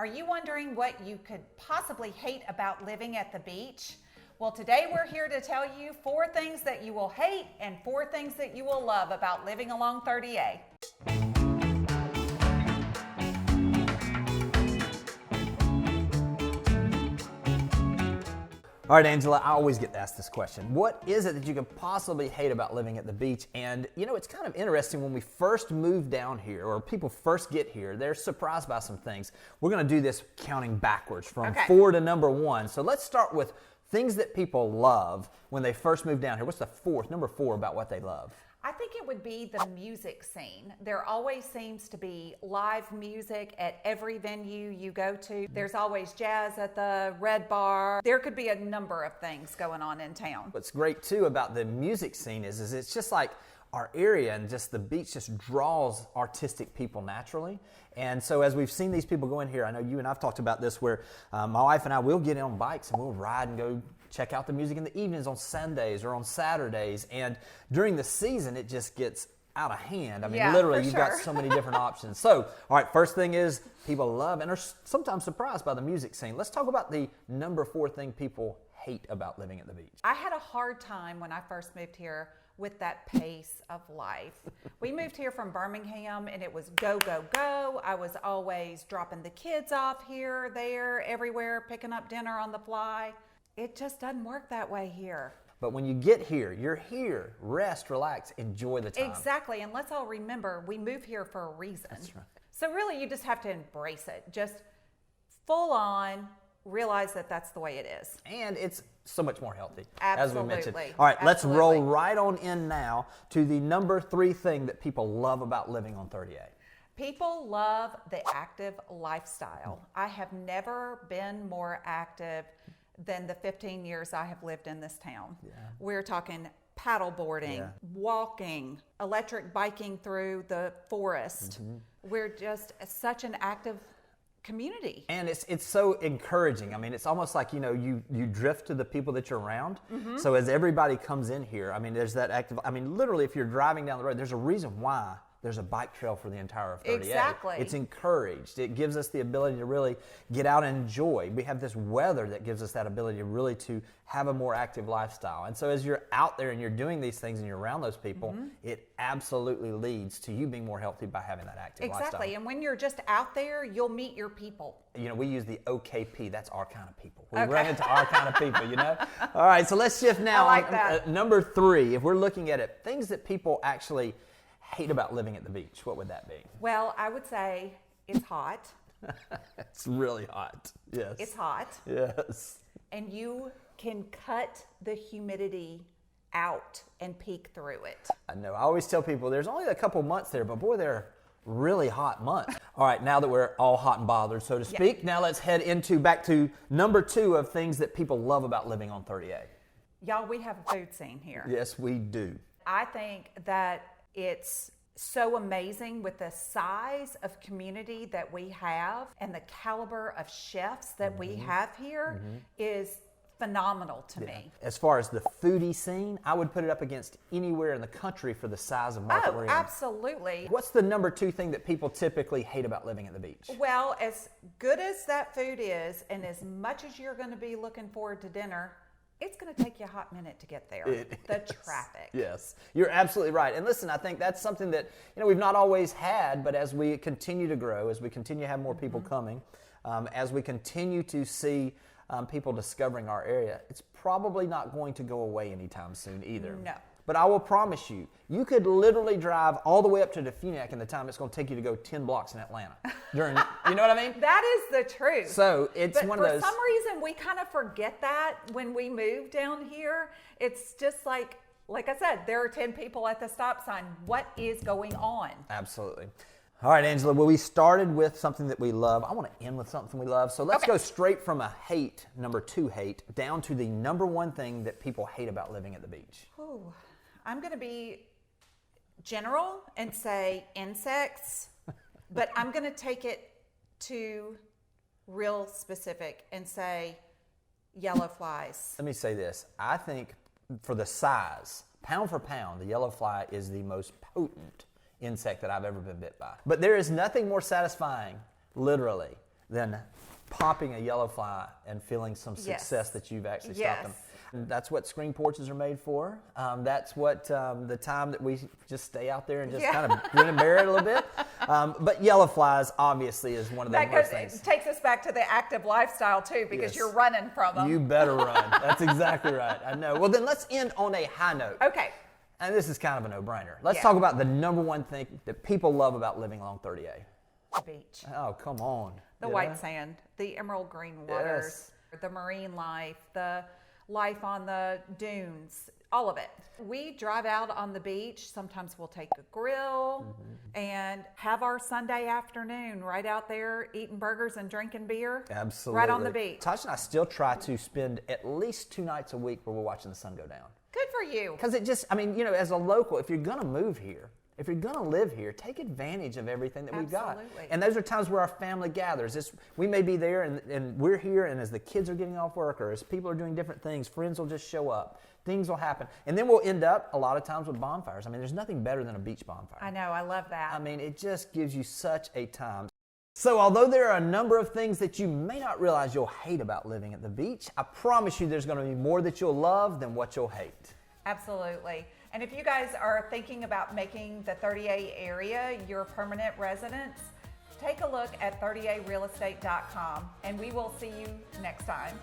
Are you wondering what you could possibly hate about living at the beach? Well, today we're here to tell you 4 things that you will hate and 4 things that you will love about living along 30A. All right, Angela, I always get asked this question. What is it that you could possibly hate about living at the beach? And, you know, it's kind of interesting when we first move down here or people first get here, they're surprised by some things. We're going to do this counting backwards from 4 to number 1. So let's start with things that people love when they first move down here. What's the number 4 about what they love? I think it would be the music scene. There always seems to be live music at every venue you go to. There's always jazz at the Red Bar. There could be a number of things going on in town. What's great too about the music scene is it's just like our area and just the beach just draws artistic people naturally. And so as we've seen these people go in here, I know you and I've talked about this where my wife and I will get on bikes and we'll ride and go check out the music in the evenings on Sundays or on Saturdays. And during the season, it just gets out of hand. I mean, literally, you've got so many different options. So, all right, first thing is people love and are sometimes surprised by the music scene. Let's talk about the number 4 thing people hate about living at the beach. I had a hard time when I first moved here with that pace of life. We moved here from Birmingham and it was go, go, go. I was always dropping the kids off here, there, everywhere, picking up dinner on the fly. It just doesn't work that way here. But when you get here, you're here. Rest, relax, enjoy the time. Exactly. And let's all remember, we move here for a reason. That's right. So really, you just have to embrace it. Just full on realize that that's the way it is. And it's so much more healthy, Absolutely. as we mentioned. All right, let's roll right on in now to the number 3 thing that people love about living on 30A. People love the active lifestyle. I have never been more active than the 15 years I have lived in this town. Yeah. We're talking paddle boarding, walking, electric biking through the forest. We're just such an active community. And it's so encouraging. I mean, it's almost like, you know, you drift to the people that you're around. So as everybody comes in here, I mean, there's that active, I mean, literally if you're driving down the road, there's a reason why there's a bike trail for the entire of 30A. Exactly. It's encouraged. It gives us the ability to really get out and enjoy. We have this weather that gives us that ability to really to have a more active lifestyle. And so as you're out there and you're doing these things and you're around those people, it absolutely leads to you being more healthy by having that active lifestyle. Exactly. And when you're just out there, you'll meet your people. You know, we use the OKP. That's our kind of people. We run into our kind of people, you know? All right, so let's shift now. I like that. Number 3, if we're looking at it, things that people actually hate about living at the beach, what would that be? Well, I would say it's hot. It's really hot. Yes. It's hot. Yes. And you can cut the humidity out and peek through it. I know. I always tell people there's only a couple months there, but boy, they're really hot months. All right, now that we're all hot and bothered, so to speak, now let's head back to number 2 of things that people love about living on 30A. Y'all, we have a food scene here. Yes, we do. I think that it's so amazing with the size of community that we have and the caliber of chefs that we have here is phenomenal to me. As far as the foodie scene, I would put it up against anywhere in the country for the size of market we're in. Absolutely. What's the number 2 thing that people typically hate about living at the beach? Well, as good as that food is, and as much as you're going to be looking forward to dinner, it's going to take you a hot minute to get there. The traffic. Yes, you're absolutely right. And listen, I think that's something that, you know, we've not always had, but as we continue to grow, as we continue to have more people coming, as we continue to see people discovering our area, it's probably not going to go away anytime soon either. No. But I will promise you, you could literally drive all the way up to Defuniak in the time it's going to take you to go 10 blocks in Atlanta. You know what I mean? That is the truth. So it's but one of those. For some reason, we kind of forget that when we move down here. It's just like I said, there are 10 people at the stop sign. What is going on? Absolutely. All right, Angela, well, we started with something that we love. I want to end with something we love. So let's go straight from a hate, number 2 hate, down to the number 1 thing that people hate about living at the beach. Ooh, I'm going to be general and say insects, but I'm going to take it to real specific and say yellow flies. Let me say this. I think for the size, pound for pound, the yellow fly is the most potent insect that I've ever been bit by. But there is nothing more satisfying, literally, than popping a yellow fly and feeling some success Yes. that you've actually Yes. stopped them. And that's what screen porches are made for. That's what the time that we just stay out there and just kind of grin and bear it a little bit. But yellow flies obviously is one of the That worst goes, things. it takes us back to the active lifestyle too, because Yes. you're running from them. You better run. That's exactly right. I know. Well, then let's end on a high note. Okay. And this is kind of a no-brainer. Let's Yeah. talk about the number one thing that people love about living along 30A. The beach, Oh, come on. the You white know? sand, the emerald green waters, the marine life, the life on the dunes, all of it. We drive out on the beach. Sometimes we'll take a grill and have our Sunday afternoon right out there eating burgers and drinking beer. Absolutely. Right on the beach. Tasha and I still try to spend at least 2 nights a week where we're watching the sun go down. Good for you. Because it just, I mean, you know, as a local, if you're going to move here, if you're going to live here, take advantage of everything that we've got. Absolutely. And those are times where our family gathers. We may be there and we're here, and as the kids are getting off work or as people are doing different things, friends will just show up. Things will happen. And then we'll end up a lot of times with bonfires. I mean, there's nothing better than a beach bonfire. I know, I love that. I mean, it just gives you such a time. So although there are a number of things that you may not realize you'll hate about living at the beach, I promise you there's going to be more that you'll love than what you'll hate. Absolutely. And if you guys are thinking about making the 30A area your permanent residence, take a look at 30arealestate.com, and we will see you next time.